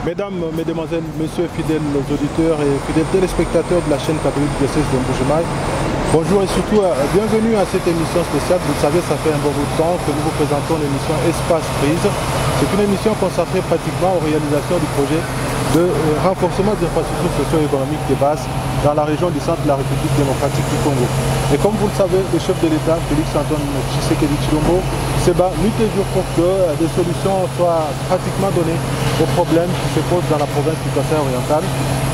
Mesdames, Mesdemoiselles, Messieurs, fidèles auditeurs et fidèles téléspectateurs de la chaîne catholique diocèse de Mbuji-Mayi, bonjour et surtout bienvenue à cette émission spéciale. Vous le savez, ça fait un bon bout de temps que nous vous présentons l'émission Espace Prise. C'est une émission consacrée pratiquement aux réalisations du projet de renforcement des infrastructures socio-économiques de base dans la région du centre de la République démocratique du Congo. Et comme vous le savez, le chef de l'État, Félix-Antoine Tshisekedi Tshilombo, se bat nuit et jour pour que des solutions soient pratiquement données aux problèmes qui se posent dans la province du Kasai oriental.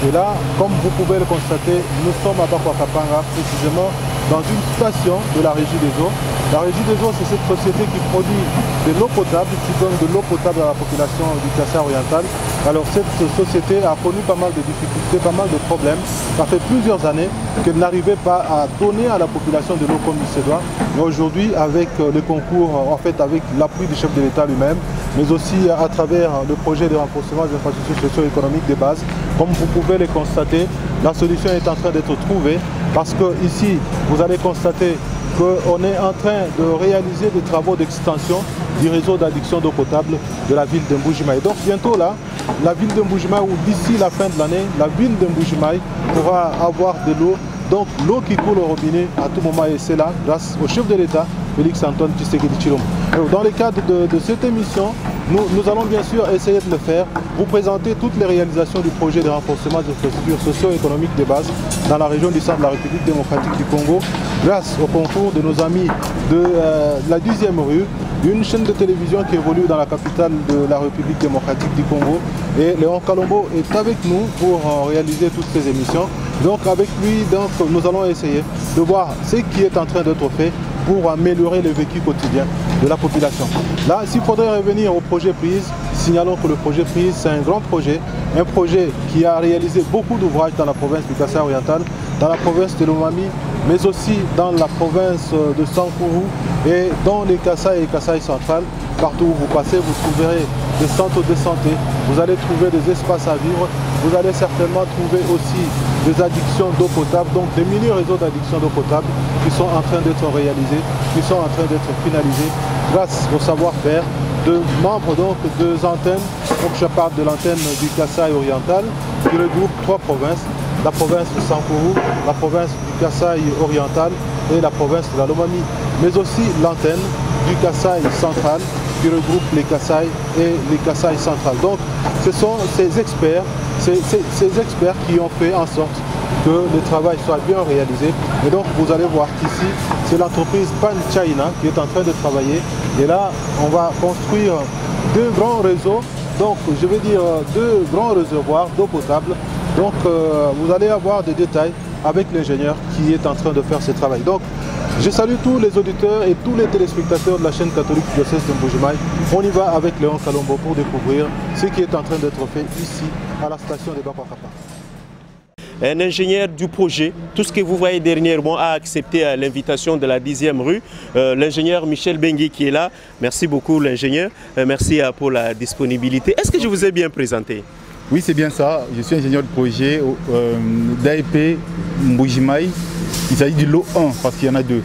Et là, comme vous pouvez le constater, nous sommes à Bakwakapanga, précisément dans une station de la Régie des eaux. La Régie des eaux, c'est cette société qui produit de l'eau potable, qui donne de l'eau potable à la population du Kasai oriental. Alors cette société a connu pas mal de difficultés, pas mal de problèmes. Ça fait plusieurs années qu'elle n'arrivait pas à donner à la population de l'eau comme il se doit. Mais aujourd'hui, avec le concours, en fait avec l'appui du chef de l'État lui-même, mais aussi à travers le projet de renforcement des infrastructures socio-économiques de base, comme vous pouvez le constater, la solution est en train d'être trouvée parce que ici, vous allez constater qu'on est en train de réaliser des travaux d'extension du réseau d'adduction d'eau potable de la ville de Mbuji-Mayi. Donc bientôt là, la ville de Mbuji-Mayi, ou d'ici la fin de l'année, la ville de Mbuji-Mayi pourra avoir de l'eau. Donc l'eau qui coule au robinet à tout moment, et c'est là grâce au chef de l'État, Félix-Antoine Tshisekedi Tshilombo. Dans le cadre de cette émission, nous allons bien sûr essayer de le faire, vous présenter toutes les réalisations du projet de renforcement des infrastructures socio-économiques de base dans la région du centre de la République démocratique du Congo, grâce au concours de nos amis de la 10e rue, une chaîne de télévision qui évolue dans la capitale de la République démocratique du Congo. Et Léon Kalombo est avec nous pour réaliser toutes ces émissions. Donc avec lui, nous allons essayer de voir ce qui est en train d'être fait pour améliorer le vécu quotidien de la population. Là, s'il faudrait revenir au projet Prise, signalons que le projet Prise, c'est un grand projet, un projet qui a réalisé beaucoup d'ouvrages dans la province du Kasai oriental, dans la province de Lomami, mais aussi dans la province de Sankuru et dans les Kasai et Kasai central. Partout où vous passez, vous trouverez des centres de santé, vous allez trouver des espaces à vivre, vous allez certainement trouver aussi des addictions d'eau potable, donc des mini-réseaux d'addiction d'eau potable qui sont en train d'être réalisés, qui sont en train d'être finalisés grâce au savoir-faire de membres donc de antennes. Donc je parle de l'antenne du Kasai oriental qui regroupe 3 provinces, la province de Sankuru, la province du Kasai oriental et la province de la Lomami, mais aussi l'antenne du Kasai central qui regroupe les Kasai et les Kasai central. Donc ce sont ces experts qui ont fait en sorte que le travail soit bien réalisé. Et donc vous allez voir qu'ici, c'est l'entreprise Pan China qui est en train de travailler. Et là, on va construire 2 grands réseaux, donc je vais dire 2 grands réservoirs d'eau potable. Donc vous allez avoir des détails avec l'ingénieur qui est en train de faire ce travail. Donc je salue tous les auditeurs et tous les téléspectateurs de la chaîne catholique diocèse de Mbuji-Mayi. On y va avec Léon Kalombo pour découvrir ce qui est en train d'être fait ici à la station de Bakwakapanga. Un ingénieur du projet, tout ce que vous voyez dernièrement, a accepté l'invitation de la 10e rue. L'ingénieur Michel Bengi qui est là. Merci beaucoup l'ingénieur. Merci pour la disponibilité. Est-ce que je vous ai bien présenté? Oui, c'est bien ça. Je suis ingénieur de projet d'AEP Mbuji-Mayi. Il s'agit du lot 1 parce qu'il y en a 2.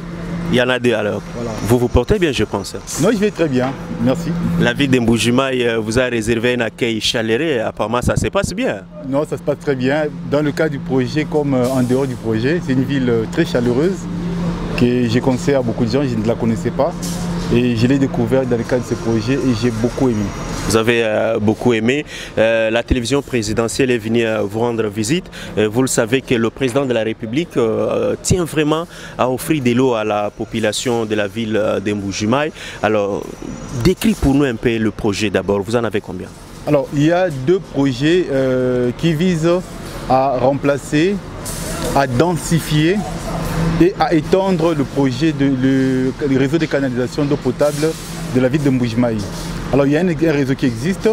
Il y en a 2 alors. Voilà. Vous vous portez bien, je pense. Non, je vais très bien. Merci. La ville de Mbuji-Mayi vous a réservé un accueil chaleureux. Apparemment, ça se passe bien. Non, ça se passe très bien. Dans le cadre du projet comme en dehors du projet, c'est une ville très chaleureuse que je conseille à beaucoup de gens. Je ne la connaissais pas. Et je l'ai découvert dans le cadre de ce projet et j'ai beaucoup aimé. Vous avez beaucoup aimé. La télévision présidentielle est venue vous rendre visite. Vous le savez que le président de la République tient vraiment à offrir de l'eau à la population de la ville de Mbuji-Mayi. Alors, décris pour nous un peu le projet d'abord. Vous en avez combien? Alors, il y a 2 projets qui visent à remplacer, à densifier et à étendre le projet le réseau de canalisation d'eau potable de la ville de Mbuji-Mayi. Alors il y a un réseau qui existe,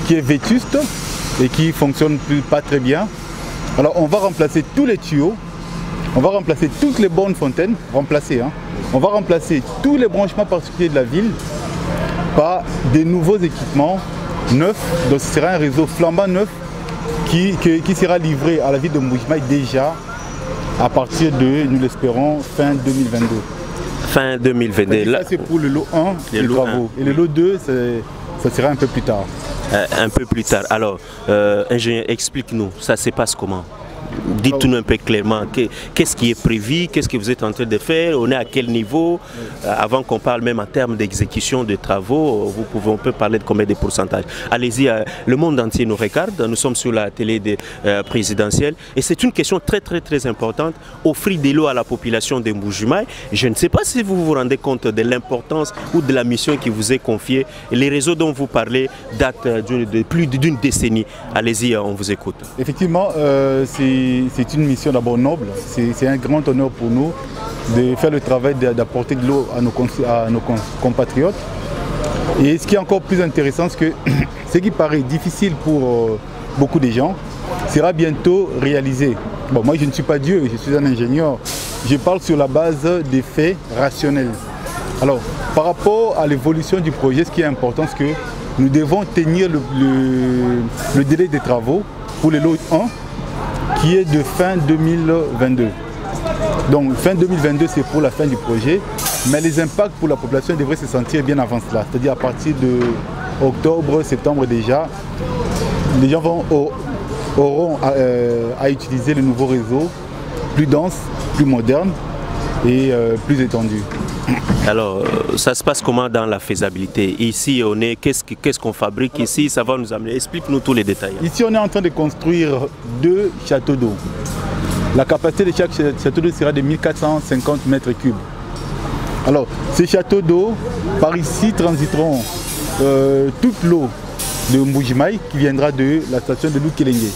qui est vétuste et qui ne fonctionne pas très bien. Alors on va remplacer tous les tuyaux, on va remplacer toutes les bornes fontaines, on va remplacer tous les branchements particuliers de la ville par des nouveaux équipements neufs. Donc ce sera un réseau flambant neuf qui sera livré à la ville de Mbuji-Mayi déjà à partir de, nous l'espérons, fin 2022. Fin 2022. Ça c'est pour le lot 1 des travaux. Et le lot 2, ça sera un peu plus tard. Un peu plus tard. Alors, ingénieur, explique-nous, ça se passe comment? Dites-nous un peu clairement, qu'est-ce qui est prévu, qu'est-ce que vous êtes en train de faire, on est à quel niveau, avant qu'on parle même en termes d'exécution de travaux, on peut parler de combien de pourcentages. Allez-y, le monde entier nous regarde, nous sommes sur la télé présidentielle et c'est une question très importante, offrir de l'eau à la population de Mbuji-Mayi. Je ne sais pas si vous vous rendez compte de l'importance ou de la mission qui vous est confiée. Les réseaux dont vous parlez datent de plus d'une décennie. Allez-y, on vous écoute. Effectivement, c'est une mission d'abord noble, c'est un grand honneur pour nous de faire le travail d'apporter de l'eau à nos compatriotes. Et ce qui est encore plus intéressant, c'est que ce qui paraît difficile pour beaucoup de gens sera bientôt réalisé. Bon, moi je ne suis pas Dieu, je suis un ingénieur, je parle sur la base des faits rationnels. Alors, par rapport à l'évolution du projet, ce qui est important, c'est que nous devons tenir le délai des travaux pour le lot 1, qui est de fin 2022. Donc fin 2022 c'est pour la fin du projet, mais les impacts pour la population devraient se sentir bien avant cela, c'est-à-dire à partir de octobre, septembre déjà, les gens auront à utiliser le nouveau réseau, plus dense, plus moderne et plus étendu. Alors, ça se passe comment dans la faisabilité? Ici, on est, qu'est-ce qu'on fabrique ici? Ça va nous amener. Explique-nous tous les détails. Ici, on est en train de construire 2 châteaux d'eau. La capacité de chaque château d'eau sera de 1450 mètres cubes. Alors, ces châteaux d'eau, par ici, transiteront toute l'eau de Mbuji-Mayi qui viendra de la station de Lukelenge.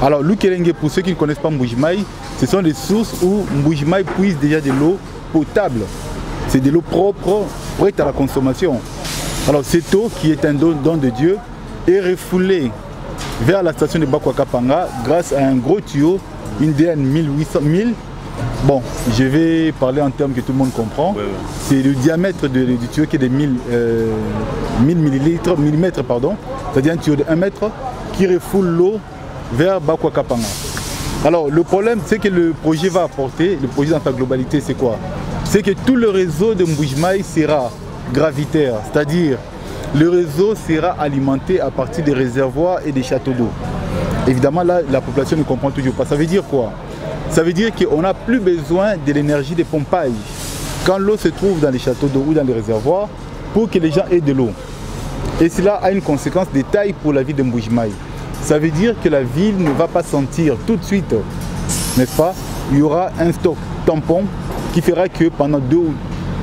Alors, Lukelenge, pour ceux qui ne connaissent pas Mbuji-Mayi, ce sont des sources où Mbuji-Mayi puise déjà de l'eau potable. C'est de l'eau propre, prête à la consommation. Alors cette eau qui est un don de Dieu est refoulée vers la station de Bakwakapanga grâce à un gros tuyau, une DN 1000. Bon, je vais parler en termes que tout le monde comprend. Ouais. C'est le diamètre du tuyau qui est de 1000 millimètres, pardon. C'est-à-dire un tuyau de 1 mètre qui refoule l'eau vers Bakwakapanga. Alors le problème, c'est que le projet va apporter, le projet dans sa globalité, c'est quoi? C'est que tout le réseau de Mbuji-Mayi sera gravitaire, c'est-à-dire le réseau sera alimenté à partir des réservoirs et des châteaux d'eau. Évidemment, là, la population ne comprend toujours pas. Ça veut dire quoi? Ça veut dire qu'on n'a plus besoin de l'énergie de pompage quand l'eau se trouve dans les châteaux d'eau ou dans les réservoirs pour que les gens aient de l'eau. Et cela a une conséquence de taille pour la ville de Mbuji-Mayi. Ça veut dire que la ville ne va pas sentir tout de suite, n'est-ce pas? Il y aura un stock tampon qui fera que pendant 2 ou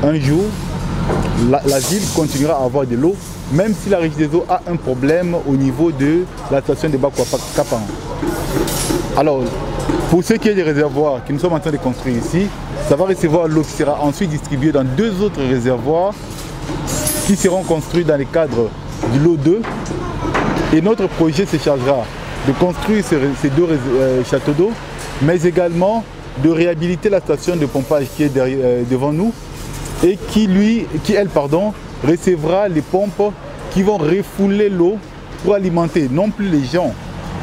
1 jour, la ville continuera à avoir de l'eau, même si la Régie des eaux a un problème au niveau de la station de Bakwakapanga. Alors, pour ce qui est des réservoirs que nous sommes en train de construire ici, ça va recevoir l'eau qui sera ensuite distribuée dans 2 autres réservoirs qui seront construits dans le cadre du lot 2. Et notre projet se chargera de construire ces 2 châteaux d'eau, mais également de réhabiliter la station de pompage qui est devant nous et qui recevra les pompes qui vont refouler l'eau pour alimenter non plus les gens,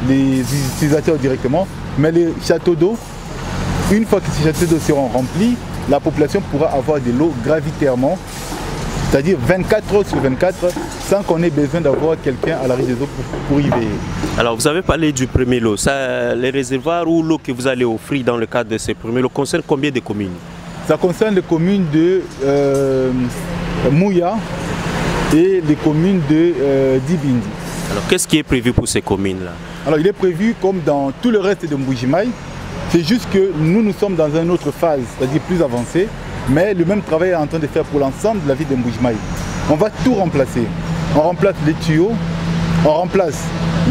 les utilisateurs directement, mais les châteaux d'eau. Une fois que ces châteaux d'eau seront remplis, la population pourra avoir de l'eau gravitairement, c'est-à-dire 24 heures sur 24, sans qu'on ait besoin d'avoir quelqu'un à la Régie des eaux pour y veiller. Alors vous avez parlé du premier lot. Les réservoirs ou l'eau que vous allez offrir dans le cadre de ces premiers lots concerne combien de communes? Ça concerne les communes de Mouya et les communes de Dibindi. Alors qu'est-ce qui est prévu pour ces communes-là? Alors il est prévu comme dans tout le reste de Mbuji-Mayi. C'est juste que nous sommes dans une autre phase, c'est-à-dire plus avancée. Mais le même travail est en train de faire pour l'ensemble de la ville de Mbuji-Mayi. On va tout remplacer. On remplace les tuyaux, on remplace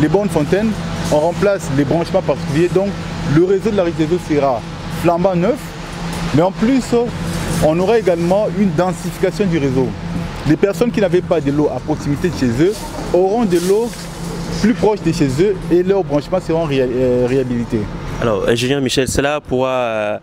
les bonnes fontaines, on remplace les branchements particuliers. Donc le réseau de la Régie des eaux sera flambant neuf. Mais en plus, on aura également une densification du réseau. Les personnes qui n'avaient pas de l'eau à proximité de chez eux auront de l'eau plus proche de chez eux et leurs branchements seront réhabilités. Alors, ingénieur Michel, cela pourra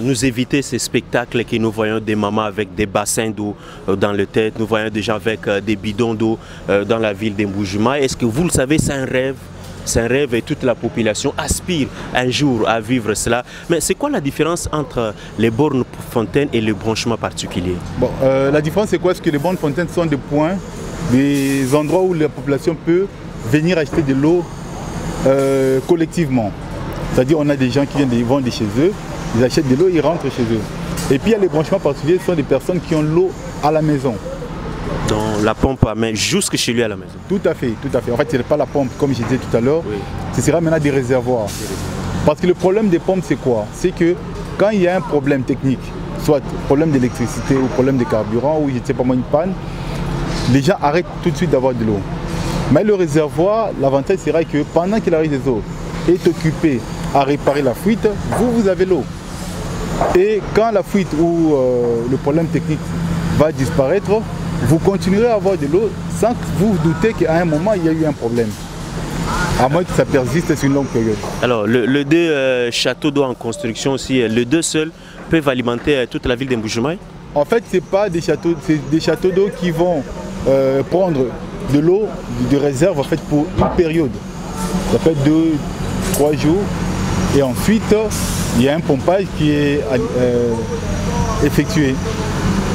nous éviter ces spectacles que nous voyons des mamans avec des bassins d'eau dans le tête, nous voyons des gens avec des bidons d'eau dans la ville de Mbuji-Mayi. Est-ce que vous le savez, c'est un rêve? C'est un rêve et toute la population aspire un jour à vivre cela. Mais c'est quoi la différence entre les bornes fontaines et les branchements particuliers? Bon, la différence c'est quoi? C'est que les bornes fontaines sont des points des endroits où la population peut venir acheter de l'eau collectivement. C'est-à-dire on a des gens qui viennent vendre chez eux, ils achètent de l'eau, ils rentrent chez eux. Et puis il y a les branchements particuliers, ce sont des personnes qui ont l'eau à la maison. Donc la pompe à main jusque chez lui à la maison. Tout à fait, tout à fait. En fait, ce n'est pas la pompe, comme je disais tout à l'heure, oui. Ce sera maintenant des réservoirs. Parce que le problème des pompes, c'est quoi? C'est que quand il y a un problème technique, soit problème d'électricité ou problème de carburant ou je ne sais pas moi une panne, les gens arrêtent tout de suite d'avoir de l'eau. Mais le réservoir, l'avantage sera que pendant que l'arrêt des eaux est occupé à réparer la fuite, vous avez l'eau. Et quand la fuite ou le problème technique va disparaître, vous continuerez à avoir de l'eau sans que vous vous doutez qu'à un moment il y a eu un problème. À moins que ça persiste sur une longue période. Alors, le deux châteaux d'eau en construction aussi, les deux seuls peuvent alimenter toute la ville de Mbuji-Mayi? En fait, ce n'est pas des châteaux, c'est des châteaux d'eau qui vont prendre de l'eau de réserve en fait, pour une période. Ça peut être 2-3 jours. Et ensuite, il y a un pompage qui est effectué.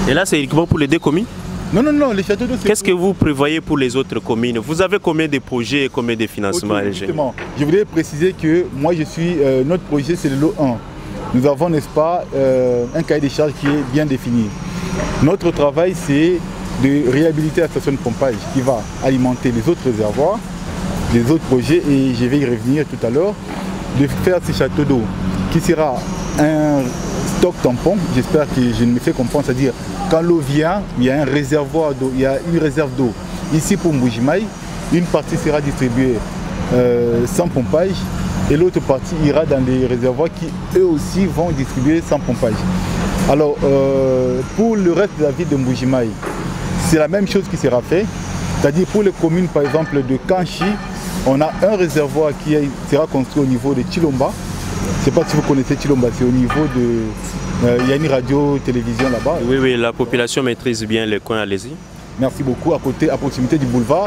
Et là, c'est uniquement pour les deux communes? Non, non, non, les châteaux d'eau, c'est... Qu'est-ce que vous prévoyez pour les autres communes? Vous avez combien de projets et combien de financements? Justement, je voudrais préciser que moi, je suis... notre projet, c'est le lot 1. Nous avons, n'est-ce pas, un cahier des charges qui est bien défini. Notre travail, c'est de réhabiliter la station de pompage qui va alimenter les autres réservoirs, les autres projets, et je vais y revenir tout à l'heure, de faire ces châteaux d'eau qui sera un stock tampon. J'espère que je me fais comprendre, c'est-à-dire quand l'eau vient, il y a un réservoir d'eau, il y a une réserve d'eau. Ici pour Mbuji-Mayi, une partie sera distribuée sans pompage et l'autre partie ira dans les réservoirs qui eux aussi vont distribuer sans pompage. Alors pour le reste de la ville de Mbuji-Mayi, c'est la même chose qui sera fait. C'est-à-dire pour les communes par exemple de Kanchi, on a un réservoir qui sera construit au niveau de Chilomba. Je ne sais pas si vous connaissez Chilomba, c'est au niveau de... il y a une radio-télévision là-bas. Oui, oui, la population maîtrise bien les coins, allez-y. Merci beaucoup, à proximité du boulevard.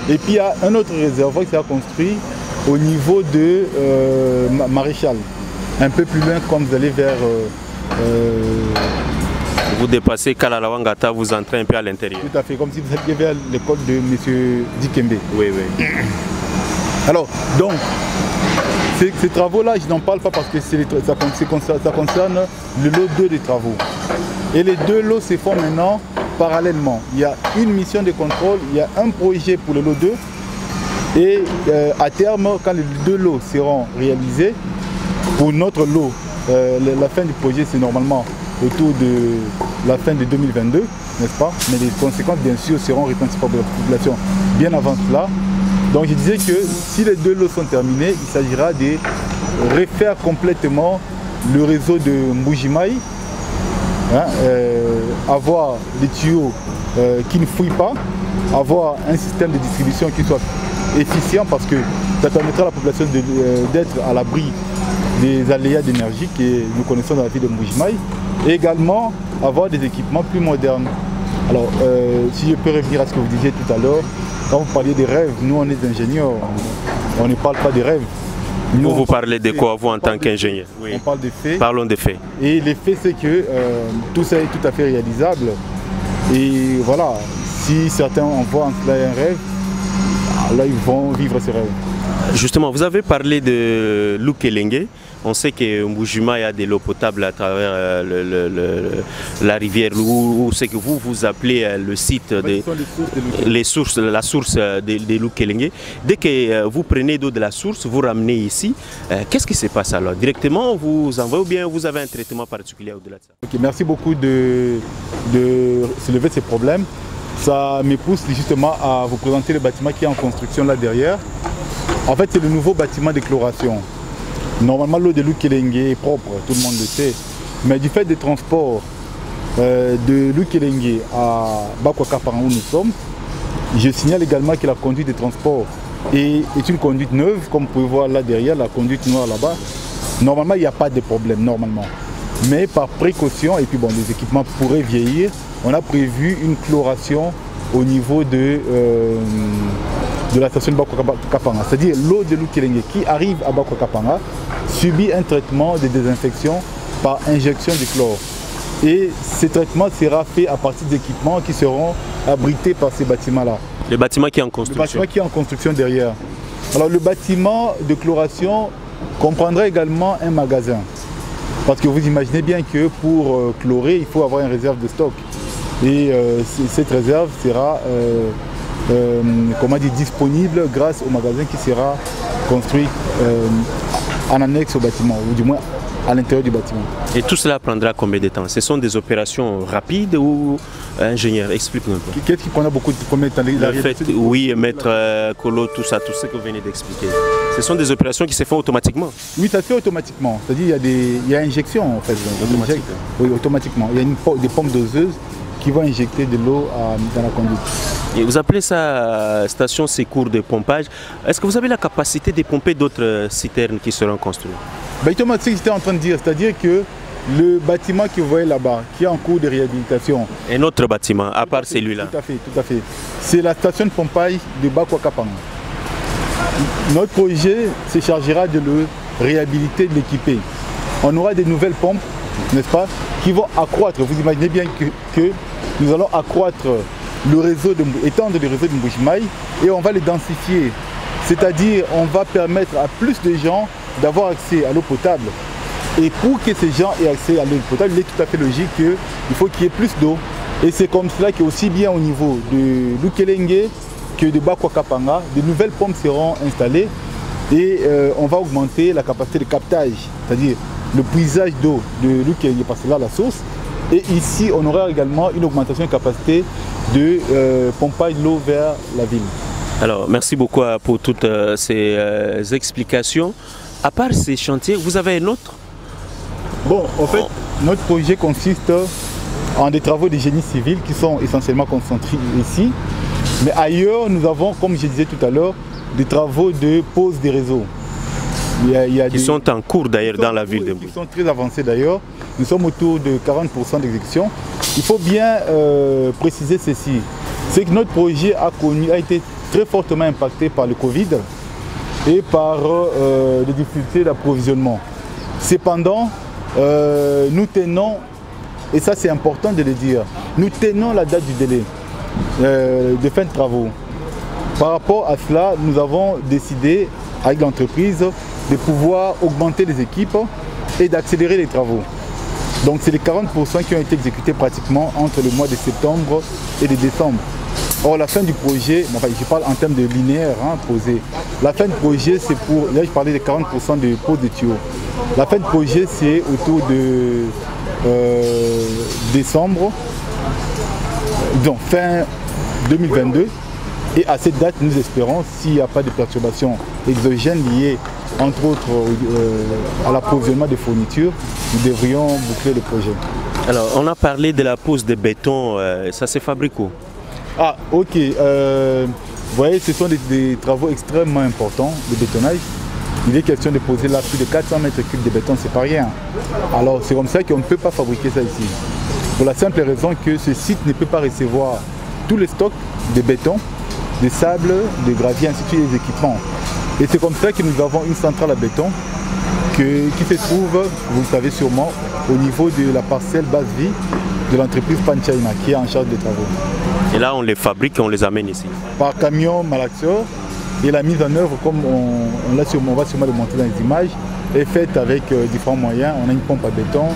Et puis il y a un autre réservoir qui sera construit au niveau de Maréchal. Un peu plus loin quand vous allez vers... Vous dépassez Kalalawangata, vous entrez un peu à l'intérieur. Tout à fait, comme si vous alliez vers l'école de M. Dikembe. Oui, oui. Alors, donc, ces travaux-là, je n'en parle pas parce que ça concerne le lot 2 des travaux. Et les deux lots se font maintenant parallèlement. Il y a une mission de contrôle, il y a un projet pour le lot 2. Et à terme, quand les deux lots seront réalisés, pour notre lot, la fin du projet, c'est normalement autour de la fin de 2022, n'est-ce pas? Mais les conséquences, bien sûr, seront repenties par la population bien avant cela. Donc je disais que si les deux lots sont terminés, il s'agira de refaire complètement le réseau de Mbuji-Mayi, hein, avoir des tuyaux qui ne fouillent pas, avoir un système de distribution qui soit efficient parce que ça permettra à la population d'être à l'abri des aléas d'énergie que nous connaissons dans la ville de Mbuji-Mayi et également avoir des équipements plus modernes. Alors si je peux revenir à ce que vous disiez tout à l'heure, quand vous parliez des rêves, nous on est ingénieurs, on ne parle pas des rêves. Nous, vous parlez de quoi, vous en tant qu'ingénieur? Oui. On parle des faits. Parlons des faits. Et les faits, c'est que tout ça est tout à fait réalisable. Et voilà, si certains en voient en cela un rêve, là ils vont vivre ces rêves. Justement, vous avez parlé de Lukelenge. On sait que Mbuji-Mayi a de l'eau potable à travers la rivière, ou ce que vous appelez le site, la source de Lukelenge. Dès que vous prenez d'eau de la source, vous ramenez ici. Qu'est-ce qui se passe alors? Directement, vous envoyez ou bien vous avez un traitement particulier au-delà de ça? Okay, merci beaucoup de soulever ces problèmes. Ça me pousse justement à vous présenter le bâtiment qui est en construction là derrière. En fait, c'est le nouveau bâtiment d'échloration. Normalement, l'eau de Lukelenge est propre, tout le monde le sait. Mais du fait des transports de Lukelenge à Bakwakapanga où nous sommes, je signale également que la conduite de transport est une conduite neuve, comme vous pouvez voir là derrière, la conduite noire là-bas. Normalement, il n'y a pas de problème, normalement. Mais par précaution, et puis bon, les équipements pourraient vieillir, on a prévu une chloration au niveau de la station de Bakwakapanga. C'est-à-dire l'eau de Lukelenge qui arrive à Bakwakapanga subit un traitement de désinfection par injection de chlore. Et ce traitement sera fait à partir d'équipements qui seront abrités par ces bâtiments-là. Le bâtiment qui est en construction. Le bâtiment qui est en construction derrière. Alors le bâtiment de chloration comprendra également un magasin. Parce que vous imaginez bien que pour chlorer, il faut avoir une réserve de stock. Et cette réserve sera disponible grâce au magasin qui sera construit en annexe au bâtiment, ou du moins à l'intérieur du bâtiment. Et tout cela prendra combien de temps? Ce sont des opérations rapides ou ingénieur? Explique-nous un peu. Qu'est-ce qui prendra combien de temps? Le fait, oui, maître Kolo, tout ça, tout ce que vous venez d'expliquer. Ce sont des opérations qui se font automatiquement? Oui, ça se fait automatiquement. C'est-à-dire il y a injection en fait. Oui, automatiquement. Il y a des pompes doseuses qui vont injecter de l'eau dans la conduite. Et vous appelez ça station secours de pompage. Est-ce que vous avez la capacité de pomper d'autres citernes qui seront construites? C'est ce que j'étais en train de dire, c'est-à-dire que le bâtiment que vous voyez là-bas, qui est en cours de réhabilitation. Un autre bâtiment, à part celui-là? Tout à fait. C'est la station de pompage de Bakwakapanga. Notre projet se chargera de le réhabiliter, de l'équiper. On aura des nouvelles pompes, n'est-ce pas, qui vont accroître. Vous imaginez bien que nous allons accroître le réseau, étendre le réseau de Mbujimayi et on va les densifier. C'est-à-dire, on va permettre à plus de gens d'avoir accès à l'eau potable. Et pour que ces gens aient accès à l'eau potable, il est tout à fait logique qu'il faut qu'il y ait plus d'eau. Et c'est comme cela qu'aussi bien au niveau de Lukelenge que de Bakwakapanga, de nouvelles pompes seront installées et on va augmenter la capacité de captage, c'est-à-dire le puisage d'eau de Lukelenge, parce que là la source. Et ici, on aura également une augmentation de capacité de pompage de l'eau vers la ville. Alors, merci beaucoup pour toutes ces explications. À part ces chantiers, vous avez un autre? Bon, en fait, notre projet consiste en des travaux de génie civil qui sont essentiellement concentrés ici. Mais ailleurs, nous avons, comme je disais tout à l'heure, des travaux de pose des réseaux. Qui sont en cours d'ailleurs dans la ville de Mbuji. Qui sont très avancés d'ailleurs. Nous sommes autour de 40% d'exécution. Il faut bien préciser ceci. C'est que notre projet a été très fortement impacté par le Covid et par les difficultés d'approvisionnement. Cependant, nous tenons, et ça c'est important de le dire, nous tenons la date du délai de fin de travaux. Par rapport à cela, nous avons décidé avec l'entreprise de pouvoir augmenter les équipes et d'accélérer les travaux. Donc c'est les 40% qui ont été exécutés pratiquement entre le mois de septembre et de décembre. Or la fin du projet, enfin je parle en termes de linéaire posé, la fin du projet c'est pour, là je parlais de 40% de pose de tuyaux. La fin du projet c'est autour de décembre, donc fin 2022. Et à cette date, nous espérons, s'il n'y a pas de perturbations exogènes liées, entre autres, à l'approvisionnement des fournitures, nous devrions boucler le projet. Alors, on a parlé de la pose de béton, ça se fabrique où? Ah, ok. Vous voyez, ce sont des travaux extrêmement importants de bétonnage. Il est question de poser là plus de 400 mètres cubes de béton, c'est pas rien. Alors, c'est comme ça qu'on ne peut pas fabriquer ça ici. Pour la simple raison que ce site ne peut pas recevoir tous les stocks de béton, de sable, de gravier, ainsi de suite, des équipements. Et c'est comme ça que nous avons une centrale à béton qui se trouve, vous le savez sûrement, au niveau de la parcelle basse vie de l'entreprise Panchaina qui est en charge des travaux. Et là, on les fabrique et on les amène ici? Par camion malaxeur. Et la mise en œuvre, comme on va sûrement le montrer dans les images, est faite avec différents moyens. On a une pompe à béton,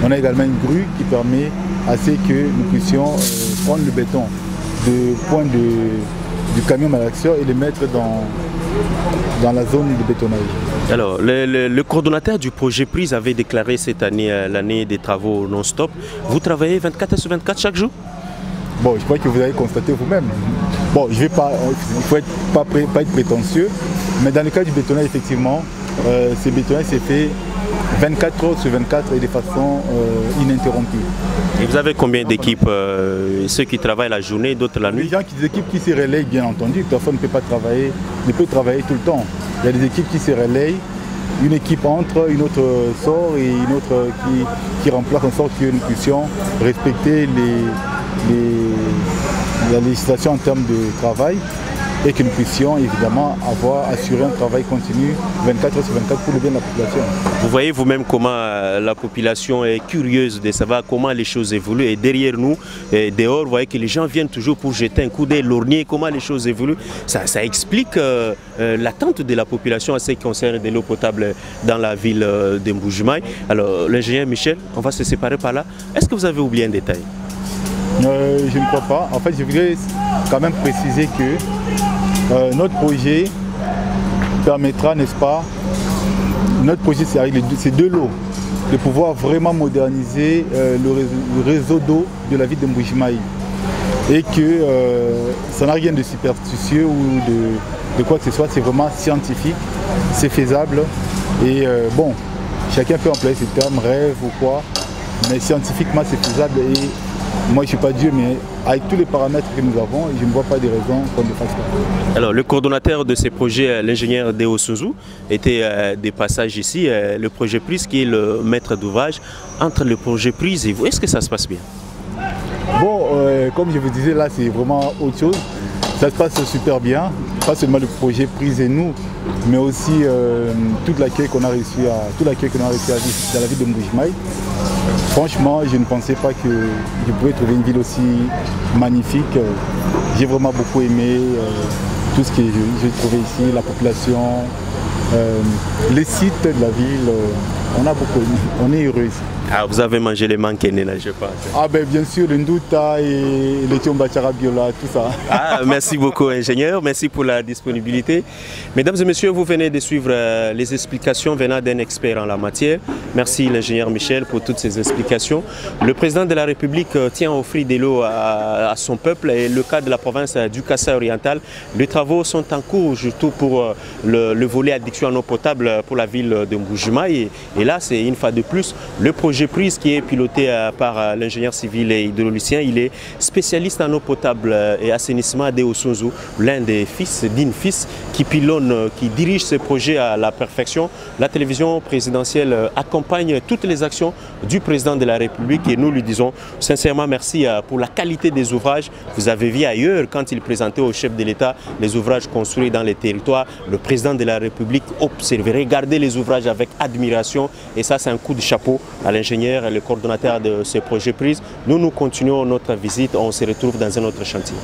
on a également une grue qui permet à ce que nous puissions prendre le béton du point du camion malaxeur et le mettre dans la zone de bétonnage. Alors, le coordonnateur du projet PRISE avait déclaré cette année l'année des travaux non-stop. Vous travaillez 24 heures sur 24 chaque jour? Bon, je crois que vous avez constaté vous-même. Bon, il ne faut pas être prétentieux, mais dans le cas du bétonnage, effectivement, ce bétonnage s'est fait 24 heures sur 24 et de façon ininterrompue. Et vous avez combien d'équipes? Ceux qui travaillent la journée, d'autres la nuit? Des équipes qui se relayent, bien entendu. Personne ne peut travailler tout le temps. Il y a des équipes qui se relayent. Une équipe entre, une autre sort et une autre qui remplace en sorte que nous puissions respecter la législation en termes de travail. et que nous puissions évidemment assurer un travail continu 24 heures sur 24 pour le bien de la population. Vous voyez vous-même comment la population est curieuse de savoir comment les choses évoluent, et derrière nous, et dehors, vous voyez que les gens viennent toujours pour jeter un coup d'œil, lorgner comment les choses évoluent. Ça explique l'attente de la population en ce qui concerne de l'eau potable dans la ville de Mbuji-Mayi. Alors l'ingénieur Michel, on va se séparer par là. Est-ce que vous avez oublié un détail? Je ne crois pas. En fait, je voudrais quand même préciser que notre projet permettra, n'est-ce pas, notre projet c'est de l'eau, de pouvoir vraiment moderniser le réseau d'eau de la ville de Mbuji-Mayi. Et que ça n'a rien de superstitieux ou de quoi que ce soit, c'est vraiment scientifique, c'est faisable. Et bon, chacun peut employer ce terme, rêve ou quoi, mais scientifiquement c'est faisable. Et moi je ne suis pas Dieu, mais avec tous les paramètres que nous avons, je ne vois pas de raison qu'on ne fasse pas. Alors le coordonnateur de ces projets, l'ingénieur Deo Sunzu, était des passages ici. Le projet Prise qui est le maître d'ouvrage. Entre le projet Prise et vous, est-ce que ça se passe bien? Bon, comme je vous disais, là c'est vraiment autre chose. Ça se passe super bien, pas seulement le projet Prise et nous, mais aussi tout l'accueil qu'on a réussi à vivre dans la ville de Mbuji-Mayi. Franchement, je ne pensais pas que je pouvais trouver une ville aussi magnifique. J'ai vraiment beaucoup aimé tout ce que j'ai trouvé ici, la population, les sites de la ville. On a beaucoup aimé, on est heureux ici. Ah, vous avez mangé les manquenés là, je pense. Ah ben bien sûr, le Ndouta et le Tiomba Biola, tout ça. Ah, merci beaucoup ingénieur, merci pour la disponibilité. Mesdames et messieurs, vous venez de suivre les explications venant d'un expert en la matière. Merci l'ingénieur Michel pour toutes ces explications. Le président de la République tient à offrir de l'eau à son peuple, et le cas de la province du Kasaï oriental. Les travaux sont en cours, surtout pour le volet addiction en eau potable pour la ville de Mbuji-Mayi. Et là, c'est une fois de plus le projet Prise qui est piloté par l'ingénieur civil et hydraulicien. Il est spécialiste en eau potable et assainissement Deo Sunzu, l'un des fils d'Infis qui dirige ce projet à la perfection. La télévision présidentielle accompagne toutes les actions du président de la République et nous lui disons sincèrement merci pour la qualité des ouvrages. Vous avez vu ailleurs quand il présentait au chef de l'État les ouvrages construits dans les territoires. Le président de la République observait, regardait les ouvrages avec admiration, et ça c'est un coup de chapeau à l'ingénieur et le coordonnateur de ce projet Prise. Nous continuons notre visite, on se retrouve dans un autre chantier.